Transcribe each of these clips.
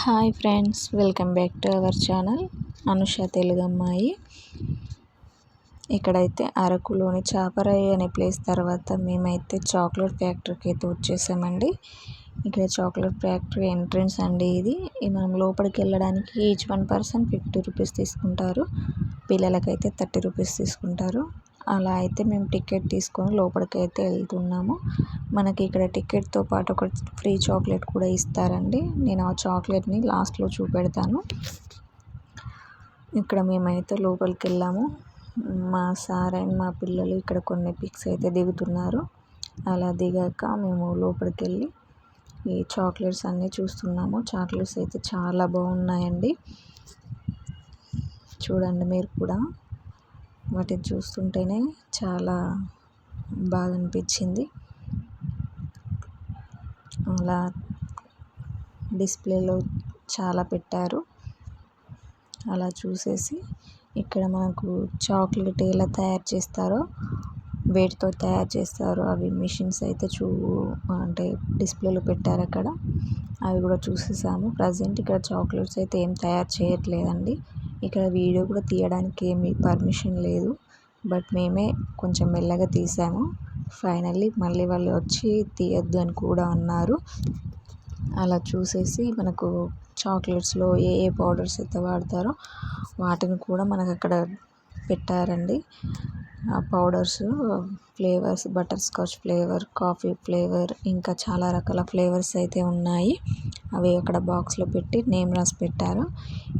Hi friends, welcome back to our channel Anusha Telugu అమ్మాయి. ఇక్కడైతే అరకులోని చాపరాయి అనే ప్లేస్ తర్వాత మేమైతే చాక్లెట్ ఫ్యాక్టరీకి అయితే వచ్చేసామండి. ఇక్కడ చాక్లెట్ ఫ్యాక్టరీ ఎంట్రన్స్ అండి. ఇది మనం లోపలికి వెళ్ళడానికి ఈచ్ 1 పర్సన్ 50 రూపీస్ తీసుకుంటారు. పిల్లలకైతే 30 రూపీస్ తీసుకుంటారు. అలా అయితే మేము టికెట్ తీసుకొని లోపలికి అయితే వెళ్తున్నాము. మనకి ఇక్కడ టికెట్తో పాటు ఒక ఫ్రీ చాక్లెట్ కూడా ఇస్తారండి. నేను ఆ చాక్లెట్ని లాస్ట్లో చూపెడతాను. ఇక్కడ మేమైతే లోపలికి వెళ్ళాము. మా సార్ అండ్ మా పిల్లలు ఇక్కడ కొన్ని పిక్స్ అయితే దిగుతున్నారు. అలా దిగాక మేము లోపలికి వెళ్ళి ఈ చాక్లెట్స్ అన్నీ చూస్తున్నాము. చాక్లెట్స్ అయితే చాలా బాగున్నాయండి. చూడండి మీరు కూడా. వాటిని చూస్తుంటేనే చాలా బాగా అనిపించింది. అలా డిస్ప్లేలో చాలా పెట్టారు. అలా చూసేసి ఇక్కడ మనకు చాక్లెట్ ఎలా తయారు చేస్తారో, వేటితో తయారు చేస్తారో అవి మిషన్స్ అయితే అంటే డిస్ప్లేలో పెట్టారు అక్కడ. అవి కూడా చూసేసాము. ప్రజెంట్ ఇక్కడ చాక్లెట్స్ అయితే ఏం తయారు చేయట్లేదండి. ఇక్కడ వీడియో కూడా తీయడానికి ఏమీ పర్మిషన్ లేదు. బట్ మేమే కొంచెం మెల్లగా తీసాము. ఫైనల్లీ మళ్ళీ వాళ్ళు వచ్చి తీయొద్దు అని కూడా అన్నారు. అలా చూసేసి మనకు చాక్లెట్స్లో ఏ ఏ పౌడర్స్ అయితే వాడతారో వాటిని కూడా మనకు అక్కడ పెట్టారండి. ఆ powders flavours butter scotch flavour, coffee flavour, ఇంకా చాలా రకాల ఫ్లేవర్స్ అయితే ఉన్నాయి. అవి అక్కడ బాక్స్లో పెట్టి నేమ్ రాసి పెట్టారు.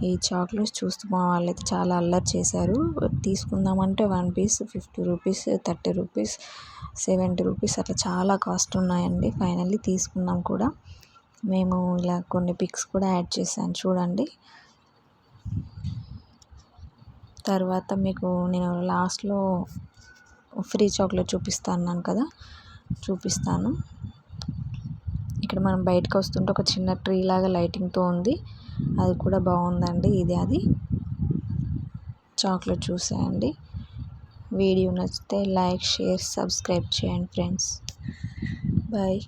ఈ చాక్లెట్స్ చూస్తూ మా వాళ్ళైతే చాలా అల్లరి చేశారు. తీసుకుందామంటే 1 పీస్ 50 రూపీస్, 30 రూపీస్, 70 రూపీస్ అట్లా చాలా కాస్ట్ ఉన్నాయండి. ఫైనల్లీ తీసుకున్నాం కూడా. మేము ఇలా కొన్ని పిక్స్ కూడా యాడ్ చేశాను చూడండి. తర్వాత మీకు నేను లాస్ట్లో ఫ్రీ చాక్లెట్ చూపిస్తాను కదా, చూపిస్తాను. ఇక్కడ మనం బయటకు వస్తుంటే ఒక చిన్న ట్రీ లాగా లైటింగ్తో ఉంది. అది కూడా బాగుందండి. అది చాక్లెట్ చూసేయండి. వీడియో నచ్చితే లైక్, షేర్, సబ్స్క్రైబ్ చేయండి ఫ్రెండ్స్. బాయ్.